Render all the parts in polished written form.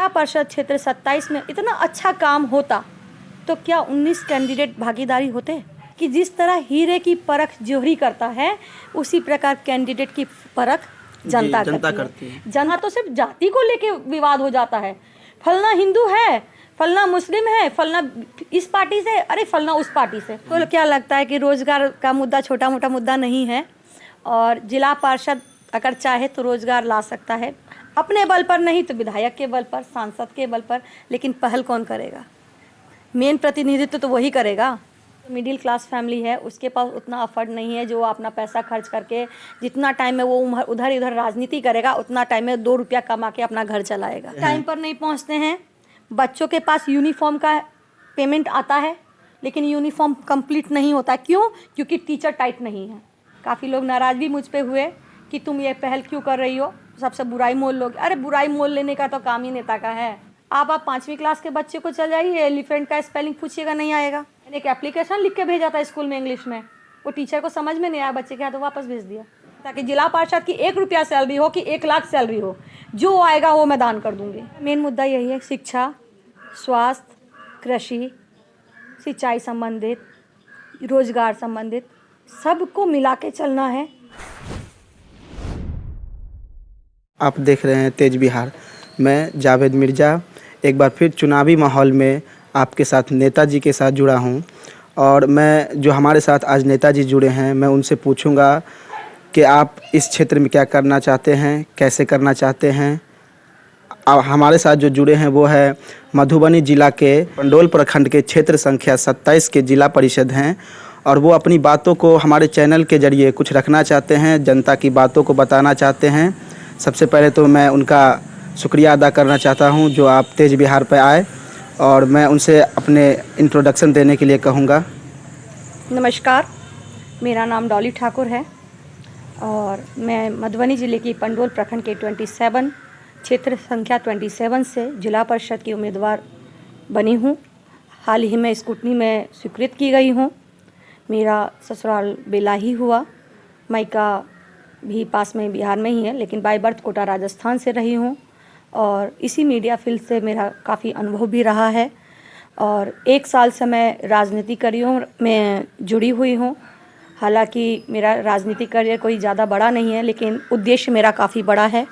परिषद क्षेत्र 27 में इतना अच्छा काम होता तो क्या 19 कैंडिडेट भागीदारी होते? कि जिस तरह हीरे की परख जोहरी करता है उसी प्रकार कैंडिडेट की परख जनता करती है। जनता तो सिर्फ जाति को लेके विवाद हो जाता है, फलना हिंदू है, फलना मुस्लिम है, फलना इस पार्टी से, अरे फलना उस पार्टी से। तो क्या लगता है कि रोजगार का मुद्दा छोटा मोटा मुद्दा नहीं है और जिला पार्षद अगर चाहे तो रोजगार ला सकता है, अपने बल पर नहीं तो विधायक के बल पर, सांसद के बल पर। लेकिन पहल कौन करेगा? मेन प्रतिनिधित्व तो वही करेगा। मिडिल क्लास फैमिली है, उसके पास उतना अफर्ड नहीं है जो अपना पैसा खर्च करके जितना टाइम में वो उधर इधर राजनीति करेगा उतना टाइम में 2 रुपया कमा के अपना घर चलाएगा। टाइम पर नहीं पहुंचते हैं। बच्चों के पास यूनिफॉर्म का पेमेंट आता है लेकिन यूनिफॉर्म कंप्लीट नहीं होता। क्यों? क्योंकि टीचर टाइट नहीं है। काफ़ी लोग नाराज़ भी मुझ पे हुए कि तुम ये पहल क्यों कर रही हो, सबसे बुराई मोल लोगे। अरे बुराई मोल लेने का तो काम ही नेता का है। आप 5वीं क्लास के बच्चे को चल जाइए, एलिफेंट का स्पेलिंग पूछिएगा, नहीं आएगा। मैंने एक एप्लीकेशन लिख के भेजा था स्कूल में इंग्लिश में, वो टीचर को समझ में नहीं आया, बच्चे के हाथ वापस भेज दिया। ताकि जिला पार्षद की 1 रुपया सैलरी हो कि 1 लाख सैलरी हो, जो आएगा वो मैं दान कर दूंगी। मेन मुद्दा यही है, शिक्षा, स्वास्थ्य, कृषि, सिंचाई संबंधित, रोजगार संबंधित, सबको मिला के चलना है। आप देख रहे हैं तेज बिहार। मैं जावेद मिर्ज़ा एक बार फिर चुनावी माहौल में आपके साथ नेताजी के साथ जुड़ा हूं और मैं जो हमारे साथ आज नेताजी जुड़े हैं मैं उनसे पूछूंगा कि आप इस क्षेत्र में क्या करना चाहते हैं, कैसे करना चाहते हैं। हमारे साथ जो जुड़े हैं वो है मधुबनी जिला के पंडोल प्रखंड के क्षेत्र संख्या 27 के जिला परिषद हैं और वो अपनी बातों को हमारे चैनल के जरिए कुछ रखना चाहते हैं, जनता की बातों को बताना चाहते हैं। सबसे पहले तो मैं उनका शुक्रिया अदा करना चाहता हूं जो आप तेज बिहार पर आए और मैं उनसे अपने इंट्रोडक्शन देने के लिए कहूँगा। नमस्कार, मेरा नाम डॉली ठाकुर है और मैं मधुबनी ज़िले की पंडोल प्रखंड के 27 क्षेत्र संख्या 27 से जिला परिषद की उम्मीदवार बनी हूँ। हाल ही में स्कूटनी में स्वीकृत की गई हूँ। मेरा ससुराल बेलाही हुआ, मायका भी पास में बिहार में ही है, लेकिन बाय बर्थ कोटा राजस्थान से रही हूँ और इसी मीडिया फील्ड से मेरा काफ़ी अनुभव भी रहा है और 1 साल से मैं राजनीतिक करियर में जुड़ी हुई हूँ। हालांकि मेरा राजनीतिक करियर कोई ज़्यादा बड़ा नहीं है लेकिन उद्देश्य मेरा काफ़ी बड़ा है,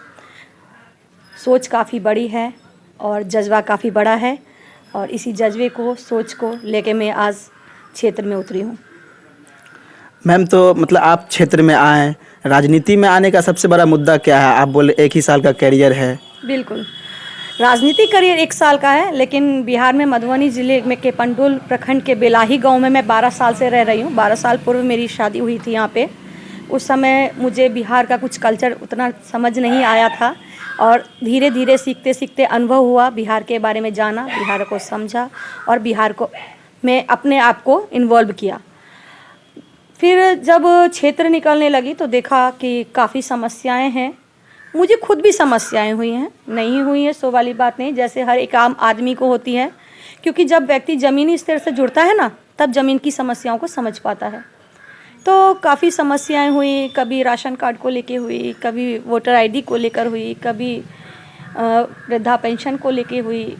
सोच काफ़ी बड़ी है और जज्बा काफ़ी बड़ा है और इसी जज्बे को, सोच को लेके मैं आज क्षेत्र में उतरी हूँ। मैम, तो मतलब आप क्षेत्र में आए, राजनीति में आने का सबसे बड़ा मुद्दा क्या है? आप बोले 1 ही साल का कैरियर है। बिल्कुल, राजनीतिक करियर 1 साल का है लेकिन बिहार में मधुबनी ज़िले में के पंडोल प्रखंड के बेलाही गांव में मैं 12 साल से रह रही हूँ। 12 साल पूर्व मेरी शादी हुई थी यहाँ पे। उस समय मुझे बिहार का कुछ कल्चर उतना समझ नहीं आया था और धीरे धीरे सीखते सीखते अनुभव हुआ, बिहार के बारे में जाना, बिहार को समझा और बिहार को मैं अपने आप को इन्वॉल्व किया। फिर जब क्षेत्र निकलने लगी तो देखा कि काफ़ी समस्याएं हैं। मुझे खुद भी समस्याएं हुई हैं, नहीं हुई है सो वाली बात नहीं, जैसे हर एक आम आदमी को होती है, क्योंकि जब व्यक्ति ज़मीनी स्तर से जुड़ता है ना तब ज़मीन की समस्याओं को समझ पाता है। तो काफ़ी समस्याएं हुई, कभी राशन कार्ड को लेके हुई, कभी वोटर आईडी को लेकर हुई, कभी वृद्धा पेंशन को लेके हुई।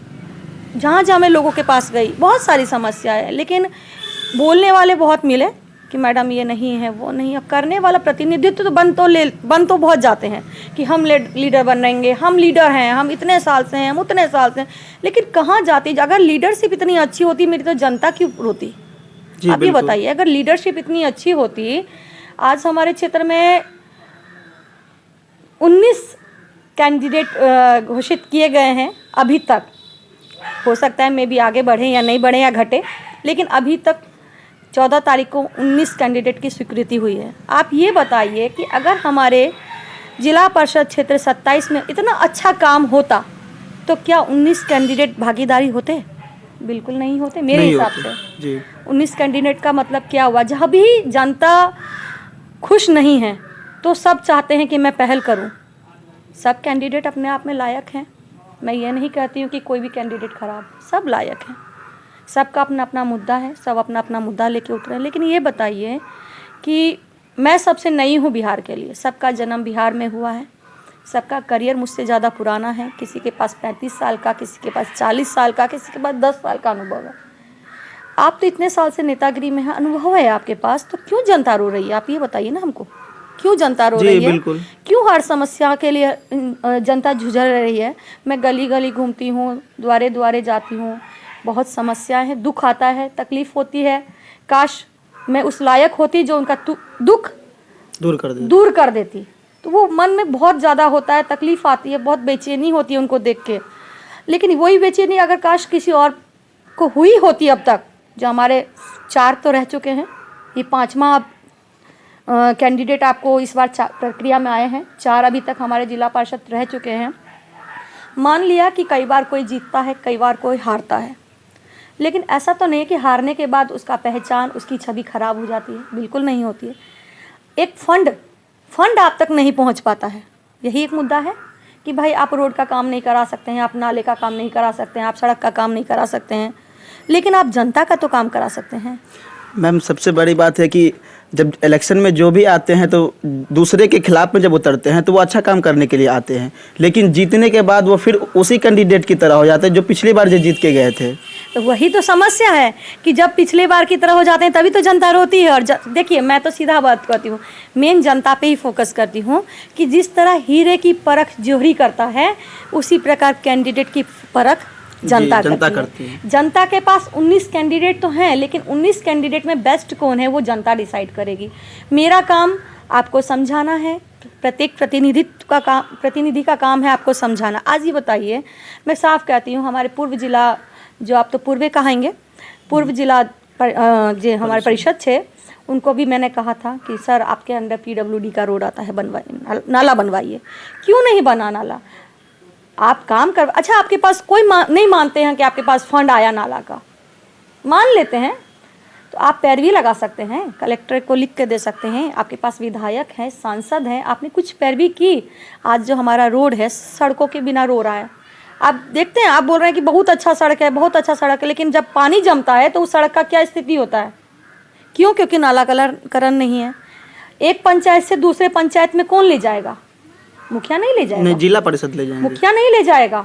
जहाँ जहाँ मैं लोगों के पास गई बहुत सारी समस्याएं हैं, लेकिन बोलने वाले बहुत मिले कि मैडम ये नहीं है, वो नहीं है। करने वाला प्रतिनिधित्व तो बन तो बहुत जाते हैं कि हम लीडर बनेंगे, हम लीडर हैं, हम इतने साल से हैं, हम उतने साल से हैं, लेकिन कहाँ जाती? अगर लीडरशिप इतनी अच्छी होती मेरी तो जनता क्यों होती? आप ये बताइए, अगर लीडरशिप इतनी अच्छी होती, आज हमारे क्षेत्र में 19 कैंडिडेट घोषित किए गए हैं अभी तक। हो सकता है मे भी आगे बढ़े या नहीं बढ़े या घटे, लेकिन अभी तक 14 तारीख को 19 कैंडिडेट की स्वीकृति हुई है। आप ये बताइए कि अगर हमारे जिला परिषद क्षेत्र 27 में इतना अच्छा काम होता तो क्या 19 कैंडिडेट भागीदारी होते? बिल्कुल नहीं होते मेरे हिसाब से जी। 19 कैंडिडेट का मतलब क्या हुआ? जहाँ भी जनता खुश नहीं है तो सब चाहते हैं कि मैं पहल करूं। सब कैंडिडेट अपने आप में लायक हैं, मैं ये नहीं कहती हूँ कि कोई भी कैंडिडेट खराब, सब लायक हैं, सबका अपना अपना मुद्दा है, सब अपना अपना मुद्दा लेके उठ रहे हैं। लेकिन ये बताइए कि मैं सबसे नई हूँ बिहार के लिए, सबका जन्म बिहार में हुआ है, सबका करियर मुझसे ज़्यादा पुराना है, किसी के पास 35 साल का, किसी के पास 40 साल का, किसी के पास 10 साल का अनुभव है। आप तो इतने साल से नेतागिरी में हैं, अनुभव है आपके पास, तो क्यों जनता रो रही है? आप ये बताइए ना हमको, क्यों जनता रो रही है? बिल्कुल। क्यों हर समस्या के लिए जनता झुझल रही है? मैं गली गली घूमती हूँ, द्वारे द्वारे जाती हूँ, बहुत समस्याएं हैं, दुख आता है, तकलीफ होती है। काश मैं उस लायक होती जो उनका दुख दूर कर देती। तो वो मन में बहुत ज़्यादा होता है, तकलीफ आती है, बहुत बेचैनी होती है उनको देख के। लेकिन वही बेचैनी अगर काश किसी और को हुई होती अब तक, जो हमारे 4 तो रह चुके हैं, ये 5वां कैंडिडेट आपको इस बार प्रक्रिया में आए हैं, 4 अभी तक हमारे जिला पार्षद रह चुके हैं। मान लिया कि कई बार कोई जीतता है, कई बार कोई हारता है, लेकिन ऐसा तो नहीं है कि हारने के बाद उसका पहचान, उसकी छवि खराब हो जाती है, बिल्कुल नहीं होती है। एक फंड आप तक नहीं पहुंच पाता है, यही एक मुद्दा है कि भाई आप रोड का काम नहीं करा सकते हैं, आप नाले का काम नहीं करा सकते हैं, आप सड़क का काम नहीं करा सकते हैं, लेकिन आप जनता का तो काम करा सकते हैं। मैम, सबसे बड़ी बात है कि जब इलेक्शन में जो भी आते हैं तो दूसरे के खिलाफ में जब उतरते हैं तो वो अच्छा काम करने के लिए आते हैं, लेकिन जीतने के बाद वो फिर उसी कैंडिडेट की तरह हो जाते हैं जो पिछली बार जो जीत के गए थे। तो वही तो समस्या है कि जब पिछले बार की तरह हो जाते हैं तभी तो जनता रोती है। और देखिए, मैं तो सीधा बात करती हूँ, मेन जनता पे ही फोकस करती हूँ कि जिस तरह हीरे की परख जोहरी करता है, उसी प्रकार कैंडिडेट की परख जनता करती है। जनता के पास 19 कैंडिडेट तो हैं, लेकिन 19 कैंडिडेट में बेस्ट कौन है वो जनता डिसाइड करेगी। मेरा काम आपको समझाना है, प्रत्येक प्रतिनिधि का काम है आपको समझाना। आज ये बताइए, मैं साफ कहती हूँ, हमारे पूर्व जिला, जो आप तो पूर्वे कहेंगे, पूर्व जिला जो हमारे परिषद थे, उनको भी मैंने कहा था कि सर आपके अंडर PWD का रोड आता है, बनवाइए, नाला बनवाइए। क्यों नहीं बना नाला? आप काम कर, अच्छा आपके पास कोई नहीं मानते हैं कि आपके पास फंड आया नाला का, मान लेते हैं तो आप पैरवी लगा सकते हैं, कलेक्टर को लिख के दे सकते हैं, आपके पास विधायक हैं, सांसद हैं, आपने कुछ पैरवी की। आज जो हमारा रोड है सड़कों के बिना रो रहा है। आप देखते हैं, आप बोल रहे हैं कि बहुत अच्छा सड़क है, बहुत अच्छा सड़क है, लेकिन जब पानी जमता है तो उस सड़क का क्या स्थिति होता है? क्यों? क्योंकि नालाकरण नहीं है। एक पंचायत से दूसरे पंचायत में कौन ले जाएगा? मुखिया नहीं ले जाएगा, नहीं, जिला परिषद ले जाएंगे। मुखिया नहीं ले जाएगा,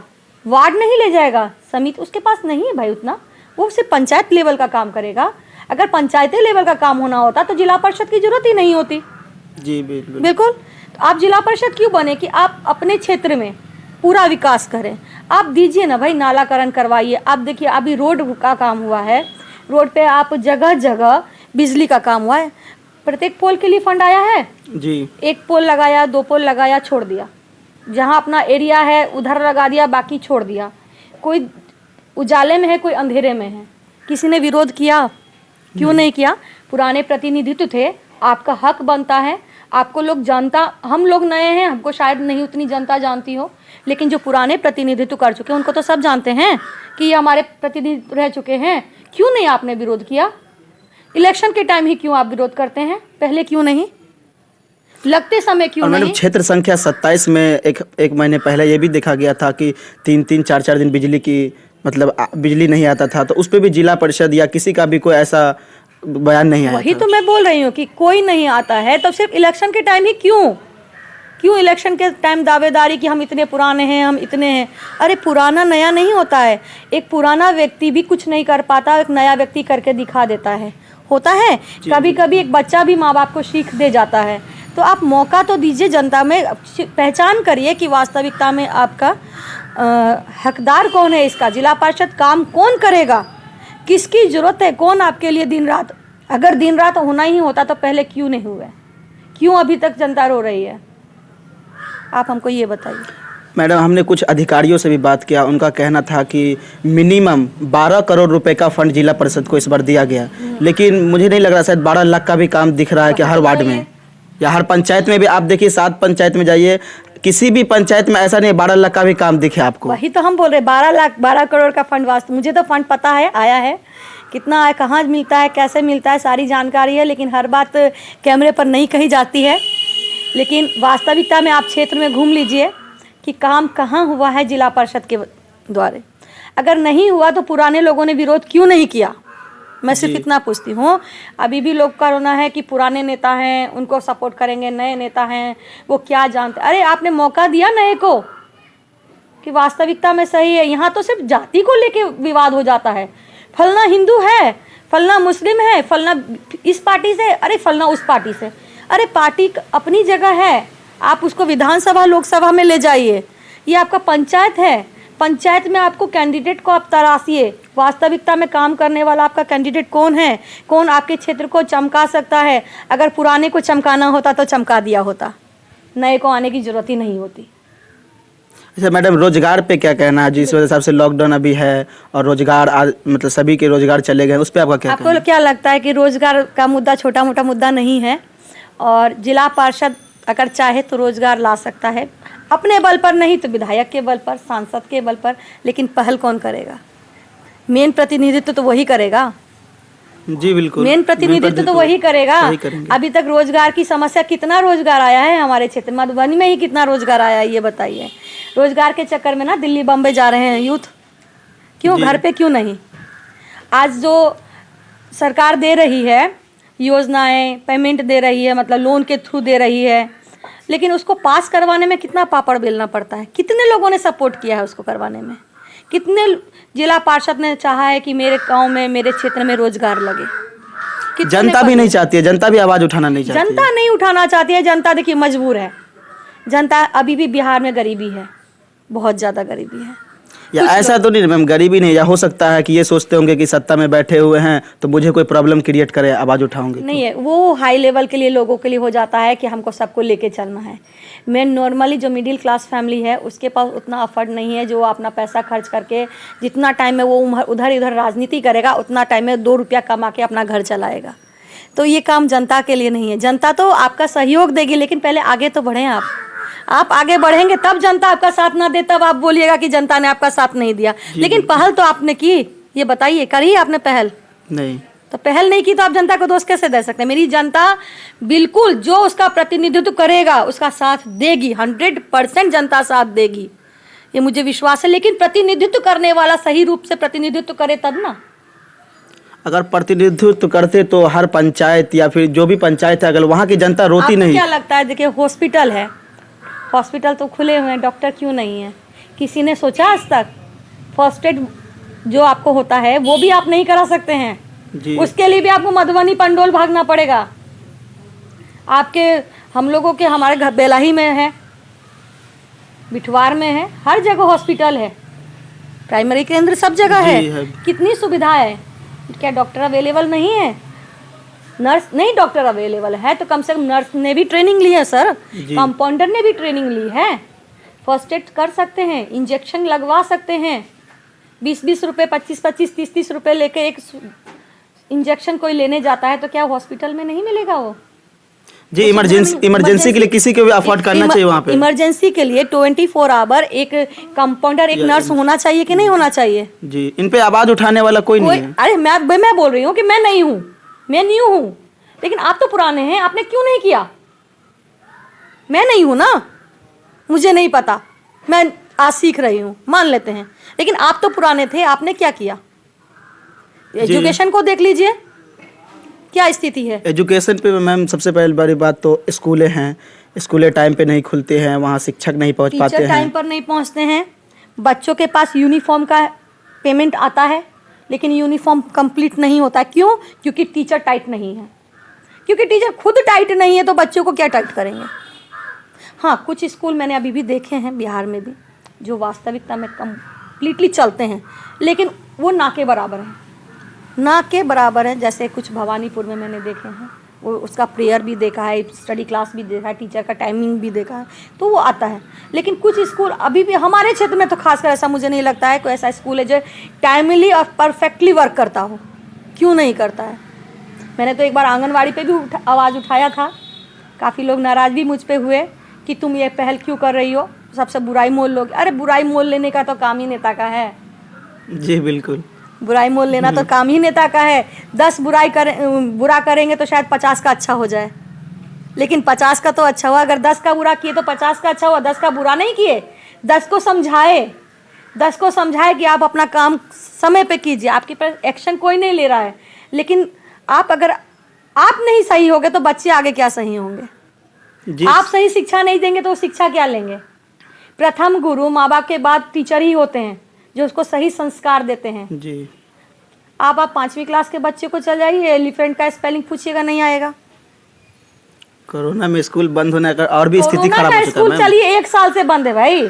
वार्ड नहीं ले जाएगा, समिति उसके पास नहीं है भाई उतना, वो सिर्फ पंचायत लेवल का काम करेगा। अगर पंचायती लेवल का काम होना होता तो जिला परिषद की जरूरत ही नहीं होती। जी बिल्कुल। तो आप जिला परिषद क्यों बने कि आप अपने क्षेत्र में पूरा विकास करें। आप दीजिए ना भाई, नालाकरण करवाइए। आप देखिए, अभी रोड का काम हुआ है, रोड पे आप जगह जगह बिजली का काम हुआ है, प्रत्येक पोल के लिए फंड आया है जी। 1 पोल लगाया, 2 पोल लगाया, छोड़ दिया। जहाँ अपना एरिया है उधर लगा दिया, बाकी छोड़ दिया। कोई उजाले में है, कोई अंधेरे में है। किसी ने विरोध किया? क्यों नहीं किया? पुराने प्रतिनिधित्व थे, आपका हक बनता है। आपको लोग जानता, हम लोग नए हैं, हमको शायद नहीं उतनी जनता जानती हो, लेकिन जो पुराने प्रतिनिधित्व कर चुके हैं उनको तो सब जानते हैं कि ये हमारे प्रतिनिधि रह चुके हैं। क्यों नहीं आपने विरोध किया? इलेक्शन के टाइम ही क्यों आप विरोध करते हैं? पहले क्यों नहीं? लगते समय क्यों नहीं? क्षेत्र संख्या 27 में एक महीने पहले ये भी देखा गया था कि 3-3, 4-4 दिन बिजली नहीं आता था, तो उस पर भी जिला परिषद या किसी का भी कोई ऐसा बयान नहीं आया। वही तो मैं बोल रही हूँ कि कोई नहीं आता है, तो सिर्फ इलेक्शन के टाइम ही क्यों इलेक्शन के टाइम दावेदारी कि हम इतने पुराने हैं, हम इतने हैं। अरे पुराना नया नहीं होता है। एक पुराना व्यक्ति भी कुछ नहीं कर पाता, एक नया व्यक्ति करके दिखा देता है। होता है कभी कभी एक बच्चा भी माँ बाप को सीख दे जाता है। तो आप मौका तो दीजिए, जनता में पहचान करिए कि वास्तविकता में आपका हकदार कौन है, इसका जिला पार्षद काम कौन करेगा, किसकी जरूरत है, कौन आपके लिए दिन रात, अगर दिन रात होना ही होता तो पहले क्यों नहीं हुआ? क्यों अभी तक जनता रो रही है? आप हमको ये बताइए। मैडम, हमने कुछ अधिकारियों से भी बात किया, उनका कहना था कि मिनिमम 12 करोड़ रुपए का फंड जिला परिषद को इस बार दिया गया, लेकिन मुझे नहीं लग रहा, शायद 12 लाख का भी काम दिख रहा है कि हर वार्ड में या हर पंचायत में भी। आप देखिए, 7 पंचायत में जाइए, किसी भी पंचायत में ऐसा नहीं 12 लाख का भी काम दिखे आपको। वही तो हम बोल रहे, 12 करोड़ का फंड वास्तव, मुझे तो फंड पता है, आया है, कितना है, कहाँ मिलता है, कैसे मिलता है, सारी जानकारी है, लेकिन हर बात कैमरे पर नहीं कही जाती है। लेकिन वास्तविकता में आप क्षेत्र में घूम लीजिए कि काम कहाँ हुआ है जिला परिषद के द्वारा। अगर नहीं हुआ तो पुराने लोगों ने विरोध क्यों नहीं किया? मैं सिर्फ इतना पूछती हूँ। अभी भी लोग का रोना है कि पुराने नेता हैं उनको सपोर्ट करेंगे, नए नेता हैं वो क्या जानते। अरे आपने मौका दिया नए को कि वास्तविकता में सही है। यहाँ तो सिर्फ जाति को लेके विवाद हो जाता है, फलना हिंदू है, फलना मुस्लिम है, फलना इस पार्टी से, अरे फलना उस पार्टी से। अरे पार्टी अपनी जगह है, आप उसको विधानसभा लोकसभा में ले जाइए। ये आपका पंचायत है, पंचायत में आपको कैंडिडेट को आप तराशिए, वास्तविकता में काम करने वाला आपका कैंडिडेट कौन है, कौन आपके क्षेत्र को चमका सकता है। अगर पुराने को चमकाना होता तो चमका दिया होता, नए को आने की जरूरत ही नहीं होती। अच्छा मैडम, रोजगार पे क्या कहना है? जिस वजह से लॉकडाउन अभी है और रोजगार मतलब सभी के रोजगार चले गए, उस पर आपका क्या कहना है? आपको क्या लगता है कि रोजगार का मुद्दा छोटा मोटा मुद्दा नहीं है, और जिला पार्षद अगर चाहे तो रोजगार ला सकता है, अपने बल पर नहीं तो विधायक के बल पर, सांसद के बल पर। लेकिन पहल कौन करेगा? मेन प्रतिनिधित्व तो वही करेगा। जी बिल्कुल, मेन प्रतिनिधित्व तो वही करेगा। अभी तक रोजगार की समस्या, कितना रोजगार आया है हमारे क्षेत्र मधुबनी में ही, कितना रोजगार आया है ये बताइए। रोजगार के चक्कर में ना दिल्ली बम्बई जा रहे हैं यूथ, क्यों? घर पे क्यों नहीं? आज जो सरकार दे रही है योजनाएं, पेमेंट दे रही है, मतलब लोन के थ्रू दे रही है, लेकिन उसको पास करवाने में कितना पापड़ बेलना पड़ता है। कितने लोगों ने सपोर्ट किया है उसको करवाने में? कितने जिला पार्षद ने चाहा है कि मेरे गांव में, मेरे क्षेत्र में रोजगार लगे? जनता भी नहीं चाहती है, जनता भी आवाज उठाना नहीं चाहती है। जनता नहीं उठाना चाहती है। जनता देखिए मजबूर है। जनता अभी भी बिहार में गरीबी है, बहुत ज़्यादा गरीबी है। या ऐसा तो नहीं मैम, गरीबी नहीं, या हो सकता है कि ये सोचते होंगे कि सत्ता में बैठे हुए हैं तो मुझे कोई प्रॉब्लम क्रिएट करे, आवाज़ उठाऊंगे। नहीं है, वो हाई लेवल के लिए लोगों के लिए हो जाता है कि हमको सबको लेके चलना है। मैं नॉर्मली जो मिडिल क्लास फैमिली है उसके पास उतना अफर्ड नहीं है, जो अपना पैसा खर्च करके जितना टाइम में वो उधर इधर राजनीति करेगा उतना टाइम में 2 रुपया कमा के अपना घर चलाएगा। तो ये काम जनता के लिए नहीं है। जनता तो आपका सहयोग देगी, लेकिन पहले आगे तो बढ़ें आप आगे बढ़ेंगे तब जनता आपका साथ ना दे तब आप बोलिएगा कि जनता ने आपका साथ नहीं दिया। लेकिन पहल तो आपने की, ये बताइए करी आपने पहल? नहीं। तो पहल नहीं की तो आप जनता को दोष कैसे दे सकते हैं? मेरी जनता बिल्कुल जो उसका प्रतिनिधित्व करेगा उसका साथ देगी, 100% जनता साथ देगी, ये मुझे विश्वास है। लेकिन प्रतिनिधित्व करने वाला सही रूप से प्रतिनिधित्व करे तब ना। अगर प्रतिनिधित्व करते तो हर पंचायत या फिर जो भी पंचायत है, अगर वहाँ की जनता रोती नहीं। क्या लगता है? देखिए हॉस्पिटल है, हॉस्पिटल तो खुले हुए हैं, डॉक्टर क्यों नहीं है? किसी ने सोचा आज तक? फर्स्ट एड जो आपको होता है वो भी आप नहीं करा सकते हैं जी। उसके लिए भी आपको मधुबनी पंडोल भागना पड़ेगा। आपके हम लोगों के हमारे घर बेलाही में है, बिठवार में है, हर जगह हॉस्पिटल है, प्राइमरी केंद्र सब जगह है। कितनी सुविधा है, क्या डॉक्टर अवेलेबल नहीं है? नर्स नहीं, डॉक्टर अवेलेबल है तो कम से कम नर्स ने भी ट्रेनिंग ली है सर, कंपाउंडर ने भी ट्रेनिंग ली है, फर्स्ट एड कर सकते हैं, इंजेक्शन लगवा सकते हैं। 20-20 रुपये, 25-25, 30-30 रुपये लेके एक इंजेक्शन कोई लेने जाता है तो क्या हॉस्पिटल में नहीं मिलेगा वो? जी इमरजेंसी के लिए किसी को भी अफोर्ड करना चाहिए वहाँ पे। इमरजेंसी के लिए 24 आवर एक कंपाउंडर, एक नर्स होना चाहिए कि नहीं होना चाहिए? जी, इन पे आवाज उठाने वाला कोई नहीं है। अरे मैं बोल रही हूँ कि मैं नहीं हूँ, मैं न्यू हूँ, लेकिन आप तो पुराने हैं, आपने क्यों नहीं किया? मैं नहीं हूँ ना, मुझे नहीं पता, मैं आज सीख रही हूँ, मान लेते हैं, लेकिन आप तो पुराने थे, आपने क्या किया? एजुकेशन को देख लीजिए क्या स्थिति है। एजुकेशन पे मैम सबसे पहले बड़ी बात तो स्कूलें हैं, स्कूलें टाइम पे नहीं खुलते हैं, वहाँ शिक्षक नहीं पहुँच पाते हैं, टाइम पर नहीं पहुँचते हैं। बच्चों के पास यूनिफॉर्म का पेमेंट आता है लेकिन यूनिफॉर्म कंप्लीट नहीं होता। क्यों? क्योंकि टीचर टाइट नहीं है। क्योंकि टीचर खुद टाइट नहीं है तो बच्चों को क्या टाइट करेंगे? हाँ, कुछ स्कूल मैंने अभी भी देखे हैं बिहार में भी जो वास्तविकता में कंप्लीटली चलते हैं, लेकिन वो ना के बराबर हैं, ना के बराबर है। जैसे कुछ भवानीपुर में मैंने देखे हैं, वो उसका प्रेयर भी देखा है, स्टडी क्लास भी देखा है, टीचर का टाइमिंग भी देखा है, तो वो आता है। लेकिन कुछ स्कूल अभी भी हमारे क्षेत्र में तो खासकर ऐसा मुझे नहीं लगता है कोई ऐसा स्कूल है जो टाइमली और परफेक्टली वर्क करता हो। क्यों नहीं करता है? मैंने तो एक बार आंगनवाड़ी पे भी आवाज़ उठाया था, काफ़ी लोग नाराज़ भी मुझ पे हुए कि तुम ये पहल क्यों कर रही हो, सबसे बुराई मोल लोगे। अरे बुराई मोल लेने का तो काम ही नेता का है। जी बिल्कुल, बुराई मोल लेना तो काम ही नेता का है। 10 बुरा करेंगे तो शायद 50 का अच्छा हो जाए, लेकिन 50 का तो अच्छा हुआ। अगर 10 का बुरा किए तो 50 का अच्छा हुआ। 10 का बुरा नहीं किए, 10 को समझाए कि आप अपना काम समय पे कीजिए। आपके पास एक्शन कोई नहीं ले रहा है, लेकिन अगर आप नहीं सही होगे तो बच्चे आगे क्या सही होंगे। आप सही शिक्षा नहीं देंगे तो वो शिक्षा क्या लेंगे। प्रथम गुरु माँ बाप के बाद टीचर ही होते हैं जो उसको सही संस्कार देते हैं जी। आप 5वीं क्लास के बच्चे को चल जाइए, एलिफेंट का स्पेलिंग पूछिएगा, नहीं आएगा। कोरोना में स्कूल बंद होने का और भी स्थिति खराब हो चुका है। स्कूल चलिए 1 साल से बंद है भाई,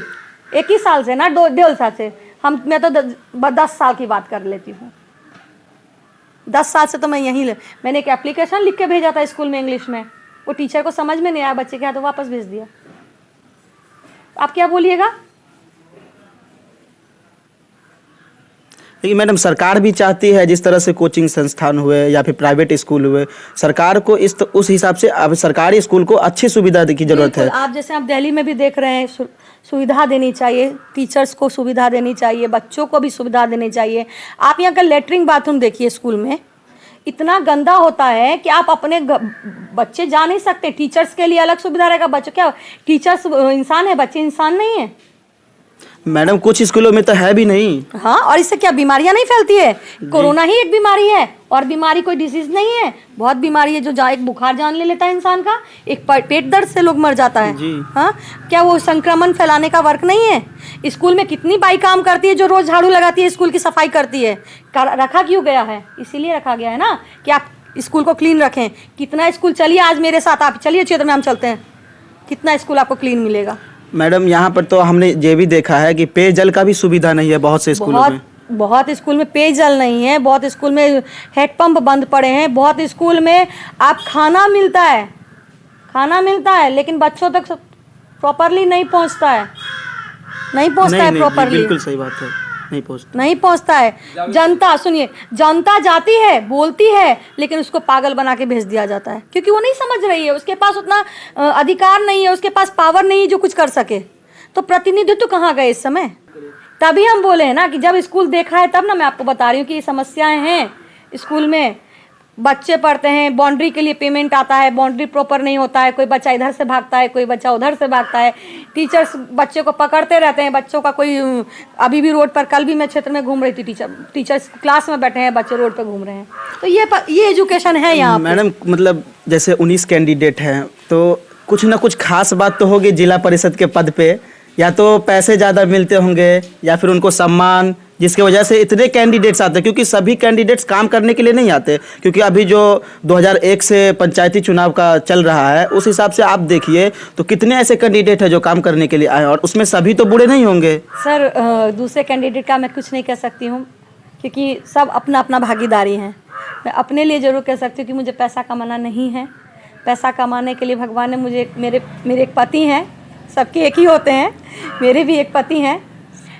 1 ही साल से ना, 2 साल से। मैं तो 10 साल की बात कर लेती हूँ। 10 साल से तो मैंने एक एप्लीकेशन लिख के भेजा था स्कूल में इंग्लिश में, वो टीचर को समझ में नहीं आया, बच्चे के हाथ तो वापस भेज दिया। आप क्या बोलिएगा। लेकिन मैडम सरकार भी चाहती है जिस तरह से कोचिंग संस्थान हुए या फिर प्राइवेट स्कूल हुए, सरकार को उस हिसाब से अब सरकारी स्कूल को अच्छी सुविधा की जरूरत है। आप जैसे आप दिल्ली में भी देख रहे हैं, सुविधा देनी चाहिए, टीचर्स को सुविधा देनी चाहिए, बच्चों को भी सुविधा देनी चाहिए। आप यहाँ का लेटरिन बाथरूम देखिए, स्कूल में इतना गंदा होता है कि आप अपने बच्चे जा नहीं सकते। टीचर्स के लिए अलग सुविधा रहेगा, बच्चों क्या, टीचर्स इंसान है, बच्चे इंसान नहीं है। मैडम कुछ स्कूलों में तो है भी नहीं। हाँ, और इससे क्या बीमारियां नहीं फैलती है। कोरोना ही एक बीमारी है, और बीमारी कोई डिजीज नहीं है, बहुत बीमारी है जो एक बुखार जान ले लेता है इंसान का, एक पेट दर्द से लोग मर जाता है। हाँ, क्या वो संक्रमण फैलाने का वर्क नहीं है। स्कूल में कितनी बाई काम करती है जो रोज झाड़ू लगाती है, स्कूल की सफाई करती है। रखा क्यों गया है, इसीलिए रखा गया है ना कि आप स्कूल को क्लीन रखें। कितना स्कूल, चलिए आज मेरे साथ आप चलिए क्षेत्र में, हम चलते हैं, कितना स्कूल आपको क्लीन मिलेगा। मैडम यहाँ पर तो हमने ये भी देखा है कि पेयजल का भी सुविधा नहीं है बहुत से स्कूलों में। बहुत स्कूल में पेयजल नहीं है, बहुत स्कूल में हैंडपंप बंद पड़े हैं, बहुत स्कूल में आप खाना मिलता है लेकिन बच्चों तक प्रॉपरली नहीं पहुंचता है, प्रॉपरली। बिल्कुल सही बात है, नहीं पहुंचता है। जनता, सुनिए, जनता जाती है, बोलती है, लेकिन उसको पागल बना के भेज दिया जाता है, क्योंकि वो नहीं समझ रही है, उसके पास उतना अधिकार नहीं है, उसके पास पावर नहीं है जो कुछ कर सके। तो प्रतिनिधित्व कहाँ गए इस समय। तभी हम बोले हैं ना कि जब स्कूल देखा है तब ना मैं आपको बता रही हूँ कि ये समस्याएं हैं स्कूल में। बच्चे पढ़ते हैं, बाउंड्री के लिए पेमेंट आता है, बाउंड्री प्रॉपर नहीं होता है, कोई बच्चा इधर से भागता है, कोई बच्चा उधर से भागता है, टीचर्स बच्चे को पकड़ते रहते हैं, बच्चों का कोई, अभी भी रोड पर, कल भी मैं क्षेत्र में घूम रही थी, टीचर्स क्लास में बैठे हैं, बच्चे रोड पर घूम रहे हैं। तो ये एजुकेशन है यहाँ मैडम। मतलब जैसे 19 कैंडिडेट हैं तो कुछ ना कुछ खास बात तो होगी जिला परिषद के पद पे, या तो पैसे ज़्यादा मिलते होंगे या फिर उनको सम्मान, जिसकी वजह से इतने कैंडिडेट्स आते हैं। क्योंकि सभी कैंडिडेट्स काम करने के लिए नहीं आते, क्योंकि अभी जो 2001 से पंचायती चुनाव का चल रहा है उस हिसाब से आप देखिए तो कितने ऐसे कैंडिडेट हैं जो काम करने के लिए आए, और उसमें सभी तो बूढ़े नहीं होंगे। सर, दूसरे कैंडिडेट का मैं कुछ नहीं कह सकती हूँ, क्योंकि सब अपना अपना भागीदारी है। मैं अपने लिए ज़रूर कह सकती हूँ कि मुझे पैसा कमाना नहीं है। पैसा कमाने के लिए भगवान ने मुझे, मेरे एक पति हैं, सबके एक ही होते हैं, मेरे भी एक पति हैं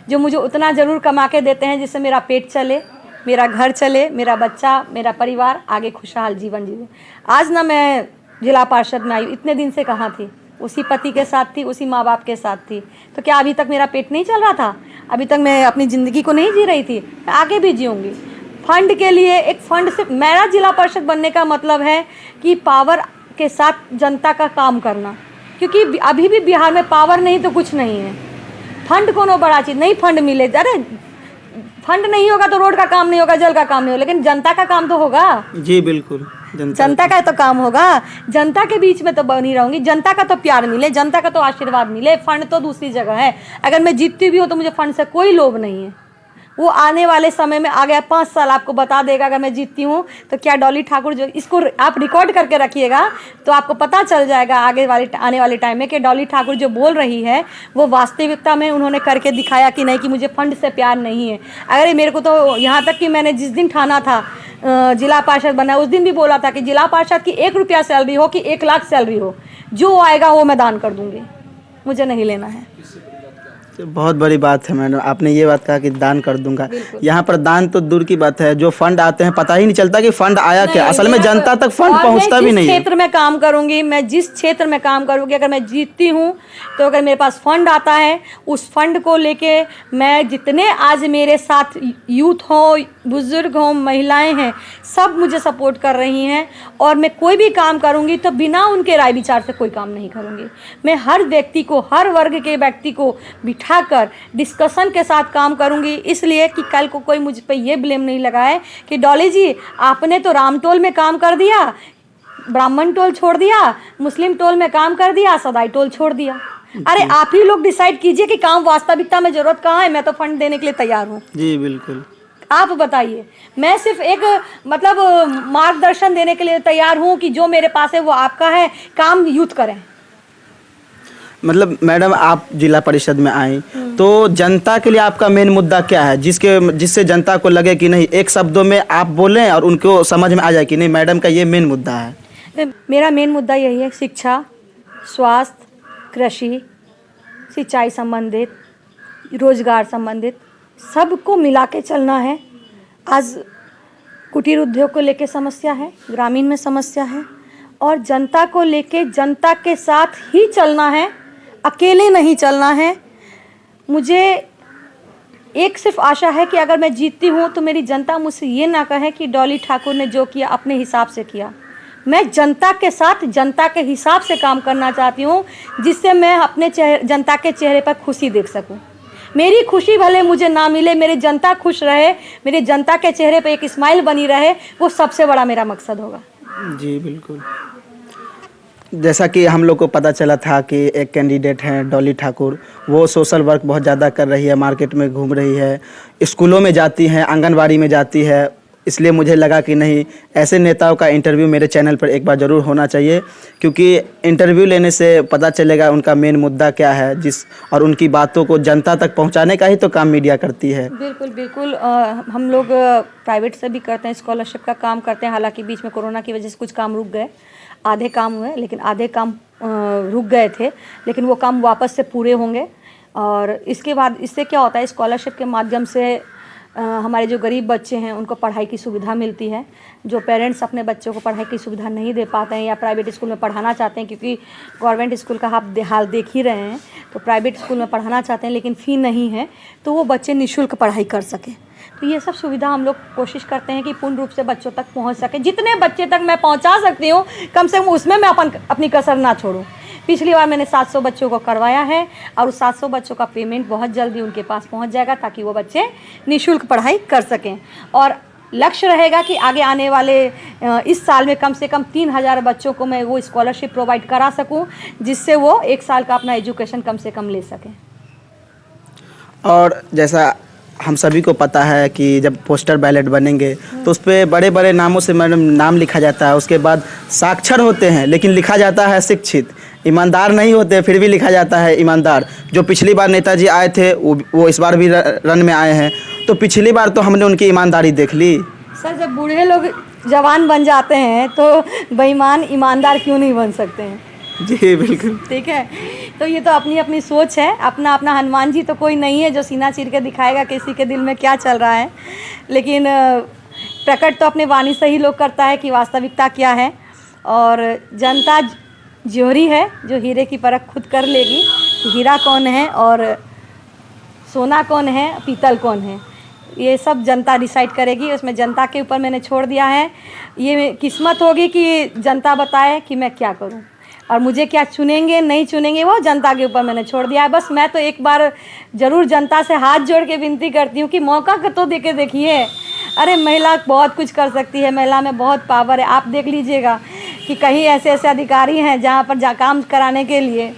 जो मुझे उतना ज़रूर कमा के देते हैं जिससे मेरा पेट चले, मेरा घर चले, मेरा बच्चा, मेरा परिवार आगे खुशहाल जीवन जिए। आज ना मैं जिला पार्षद में आई, इतने दिन से कहाँ थी, उसी पति के साथ थी, उसी माँ बाप के साथ थी। तो क्या अभी तक मेरा पेट नहीं चल रहा था? अभी तक मैं अपनी ज़िंदगी को नहीं जी रही थी? मैं आगे भी जीऊँगी। फंड के लिए एक फंड से, मेरा जिला पार्षद बनने का मतलब है कि पावर के साथ जनता का काम करना, क्योंकि अभी भी बिहार में पावर नहीं तो कुछ नहीं है। फंड कोनो बड़ा चीज़ नहीं, फंड मिले, अरे फंड नहीं होगा तो रोड का काम नहीं होगा, जल का काम नहीं होगा, लेकिन जनता का काम तो होगा। जी बिल्कुल, जनता का तो काम होगा। जनता के बीच में तो बनी रहूंगी, जनता का तो प्यार मिले, जनता का तो आशीर्वाद मिले। फंड तो दूसरी जगह है। अगर मैं जीतती भी हूँ तो मुझे फंड से कोई लोभ नहीं है। वो आने वाले समय में आ गया 5 साल आपको बता देगा अगर मैं जीतती हूँ तो क्या डॉली ठाकुर, जो इसको आप रिकॉर्ड करके रखिएगा तो आपको पता चल जाएगा आने वाले टाइम में कि डॉली ठाकुर जो बोल रही है वो वास्तविकता में उन्होंने करके दिखाया कि नहीं, कि मुझे फंड से प्यार नहीं है। अगर मेरे को तो यहाँ तक कि मैंने जिस दिन ठाना था जिला पार्षद बना, उस दिन भी बोला था कि जिला पार्षद की 1 रुपया सैलरी हो कि 1 लाख सैलरी हो, जो आएगा वो मैं दान कर दूँगी, मुझे नहीं लेना है। तो बहुत बड़ी बात है मैडम, आपने ये बात कहा कि दान कर दूंगा। यहाँ पर दान तो दूर की बात है, जो फंड आते हैं पता ही नहीं चलता कि फंड आया क्या। असल में जनता तक फंड पहुँचता भी नहीं है। क्षेत्र में काम करूंगी मैं, जिस क्षेत्र में काम करूंगी, अगर मैं जीतती हूँ तो अगर मेरे पास फंड आता है, उस फंड को लेके मैं, जितने आज मेरे साथ यूथ हो, बुजुर्ग हो, महिलाएं हैं, सब मुझे सपोर्ट कर रही हैं। और मैं कोई भी काम करूंगी तो बिना उनके राय विचार से कोई काम नहीं करूंगी। मैं हर व्यक्ति को, हर वर्ग के व्यक्ति को उठाकर डिस्कशन के साथ काम करूंगी, इसलिए कि कल को कोई मुझ पे ये ब्लेम नहीं लगाए कि डॉली जी आपने तो रामटोल में काम कर दिया, ब्राह्मण टोल छोड़ दिया, मुस्लिम टोल में काम कर दिया, सदाई टोल छोड़ दिया। अरे आप ही लोग डिसाइड कीजिए कि काम वास्तविकता में जरूरत कहाँ है। मैं तो फंड देने के लिए तैयार हूँ। जी बिल्कुल। आप बताइए, मैं सिर्फ एक मतलब मार्गदर्शन देने के लिए तैयार हूँ कि जो मेरे पास है वो आपका है, काम यूथ करें। मतलब मैडम आप जिला परिषद में आई तो जनता के लिए आपका मेन मुद्दा क्या है, जिससे जनता को लगे कि नहीं एक शब्दों में आप बोलें और उनको समझ में आ जाए कि नहीं मैडम का ये मेन मुद्दा है? मेरा मेन मुद्दा यही है, शिक्षा, स्वास्थ्य, कृषि, सिंचाई संबंधित, रोजगार संबंधित, सबको मिला के चलना है। आज कुटीर उद्योग को लेके समस्या है, ग्रामीण में समस्या है, और जनता को लेके जनता के साथ ही चलना है, अकेले नहीं चलना है। मुझे एक सिर्फ आशा है कि अगर मैं जीतती हूँ तो मेरी जनता मुझसे ये ना कहे कि डॉली ठाकुर ने जो किया अपने हिसाब से किया। मैं जनता के साथ जनता के हिसाब से काम करना चाहती हूँ, जिससे मैं अपने जनता के चेहरे पर खुशी देख सकूँ। मेरी खुशी भले मुझे ना मिले, मेरी जनता खुश रहे, मेरी जनता के चेहरे पर एक स्माइल बनी रहे, वो सबसे बड़ा मेरा मकसद होगा। जी बिल्कुल। जैसा कि हम लोग को पता चला था कि एक कैंडिडेट हैं डॉली ठाकुर, वो सोशल वर्क बहुत ज़्यादा कर रही है, मार्केट में घूम रही है, स्कूलों में जाती हैं, आंगनवाड़ी में जाती है। इसलिए मुझे लगा कि नहीं, ऐसे नेताओं का इंटरव्यू मेरे चैनल पर एक बार ज़रूर होना चाहिए, क्योंकि इंटरव्यू लेने से पता चलेगा उनका मेन मुद्दा क्या है, और उनकी बातों को जनता तक पहुंचाने का ही तो काम मीडिया करती है। बिल्कुल बिल्कुल। हम लोग प्राइवेट से भी करते हैं, स्कॉलरशिप का काम करते हैं। हालांकि बीच में कोरोना की वजह से कुछ काम रुक गए, आधे काम हुए, लेकिन आधे काम रुक गए थे, लेकिन वो काम वापस से पूरे होंगे। और इसके बाद इससे क्या होता है, स्कॉलरशिप के माध्यम से हमारे जो गरीब बच्चे हैं उनको पढ़ाई की सुविधा मिलती है। जो पेरेंट्स अपने बच्चों को पढ़ाई की सुविधा नहीं दे पाते हैं या प्राइवेट स्कूल में पढ़ाना चाहते हैं, क्योंकि गवर्नमेंट स्कूल का आप हाल देख ही रहे हैं, तो प्राइवेट स्कूल में पढ़ाना चाहते हैं लेकिन फ़ी नहीं है, तो वो बच्चे निःशुल्क पढ़ाई कर सकें। तो ये सब सुविधा हम लोग कोशिश करते हैं कि पूर्ण रूप से बच्चों तक पहुंच सके। जितने बच्चे तक मैं पहुंचा सकती हूँ, कम से कम उसमें मैं अपनी कसर ना छोड़ूं। पिछली बार मैंने 700 बच्चों को करवाया है, और उस 700 बच्चों का पेमेंट बहुत जल्दी उनके पास पहुंच जाएगा, ताकि वो बच्चे निःशुल्क पढ़ाई कर सकें। और लक्ष्य रहेगा कि आगे आने वाले इस साल में कम से कम 3000 बच्चों को मैं वो स्कॉलरशिप प्रोवाइड करा सकूं, जिससे वो एक साल का अपना एजुकेशन कम से कम ले सकें। और जैसा हम सभी को पता है कि जब पोस्टर बैलेट बनेंगे तो उस पर बड़े बड़े नामों से मैडम नाम लिखा जाता है, उसके बाद साक्षर होते हैं लेकिन लिखा जाता है शिक्षित, ईमानदार नहीं होते फिर भी लिखा जाता है ईमानदार। जो पिछली बार नेताजी आए थे वो इस बार भी रन में आए हैं, तो पिछली बार तो हमने उनकी ईमानदारी देख ली। सर, जब बूढ़े लोग जवान बन जाते हैं तो बेईमान ईमानदार क्यों नहीं बन सकते हैं? जी बिल्कुल। ठीक है, तो ये तो अपनी अपनी सोच है, अपना अपना। हनुमान जी तो कोई नहीं है जो सीना चीर के दिखाएगा किसी के दिल में क्या चल रहा है, लेकिन प्रकट तो अपने वाणी से ही लोग करता है कि वास्तविकता क्या है। और जनता ज्योहरी है जो हीरे की परख खुद कर लेगी, हीरा कौन है और सोना कौन है, पीतल कौन है, ये सब जनता डिसाइड करेगी। उसमें जनता के ऊपर मैंने छोड़ दिया है। ये किस्मत होगी कि जनता बताए कि मैं क्या करूं, और मुझे क्या चुनेंगे नहीं चुनेंगे वो जनता के ऊपर मैंने छोड़ दिया है। बस मैं तो एक बार ज़रूर जनता से हाथ जोड़ के विनती करती हूँ कि मौका का तो देके देखिए। अरे महिला बहुत कुछ कर सकती है, महिला में बहुत पावर है। आप देख लीजिएगा कि कहीं ऐसे ऐसे अधिकारी हैं जहाँ पर काम कराने के लिए,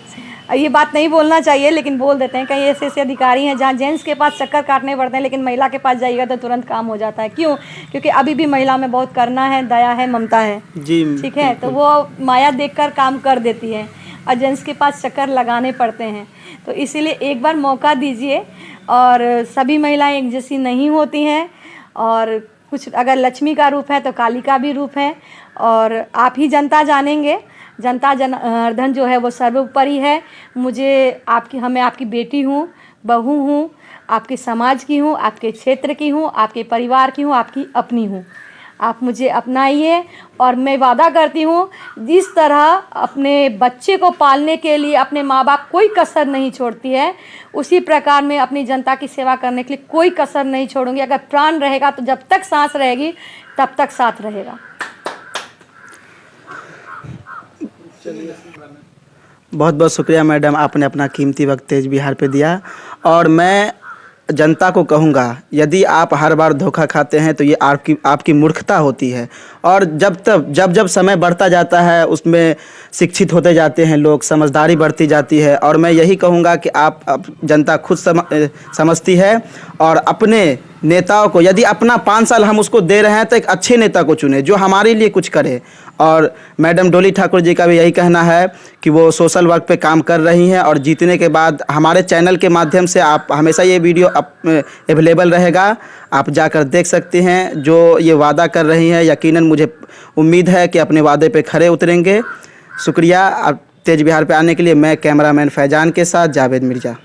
ये बात नहीं बोलना चाहिए लेकिन बोल देते हैं, कहीं ऐसे ऐसे अधिकारी हैं जहाँ जेंट्स के पास चक्कर काटने पड़ते हैं, लेकिन महिला के पास जाइएगा तो तुरंत काम हो जाता है। क्यों? क्योंकि अभी भी महिला में बहुत करना है, दया है, ममता है जी। ठीक है, तो वो माया देखकर काम कर देती है और जेंट्स के पास चक्कर लगाने पड़ते हैं। तो इसीलिए एक बार मौका दीजिए। और सभी महिलाएं एक जैसी नहीं होती हैं, और कुछ अगर लक्ष्मी का रूप है तो काली का भी रूप है, और आप ही जनता जानेंगे। जनता जनार्दन जो है वो सर्वोपरि है। मैं आपकी बेटी हूँ, बहू हूँ, आपके समाज की हूँ, आपके क्षेत्र की हूँ, आपके परिवार की हूँ, आपकी अपनी हूँ। आप मुझे अपनाइए, और मैं वादा करती हूँ जिस तरह अपने बच्चे को पालने के लिए अपने माँ बाप कोई कसर नहीं छोड़ती है, उसी प्रकार मैं अपनी जनता की सेवा करने के लिए कोई कसर नहीं छोड़ूंगी। अगर प्राण रहेगा तो जब तक सांस रहेगी तब तक साथ रहेगा। बहुत बहुत शुक्रिया मैडम, आपने अपना कीमती वक्त तेज बिहार पे दिया। और मैं जनता को कहूँगा, यदि आप हर बार धोखा खाते हैं तो ये आपकी मूर्खता होती है। और जब समय बढ़ता जाता है उसमें शिक्षित होते जाते हैं लोग, समझदारी बढ़ती जाती है। और मैं यही कहूँगा कि आप जनता खुद समझती है, और अपने नेताओं को, यदि अपना 5 साल हम उसको दे रहे हैं तो एक अच्छे नेता को चुने जो हमारे लिए कुछ करे। और मैडम डोली ठाकुर जी का भी यही कहना है कि वो सोशल वर्क पे काम कर रही हैं, और जीतने के बाद हमारे चैनल के माध्यम से आप हमेशा ये वीडियो अवेलेबल रहेगा, आप जाकर देख सकते हैं। जो ये वादा कर रही हैं, यकीनन मुझे उम्मीद है कि अपने वादे पे खरे उतरेंगे। शुक्रिया आप तेज बिहार पे आने के लिए। मैं कैमरामैन फैजान के साथ जावेद मिर्ज़ा।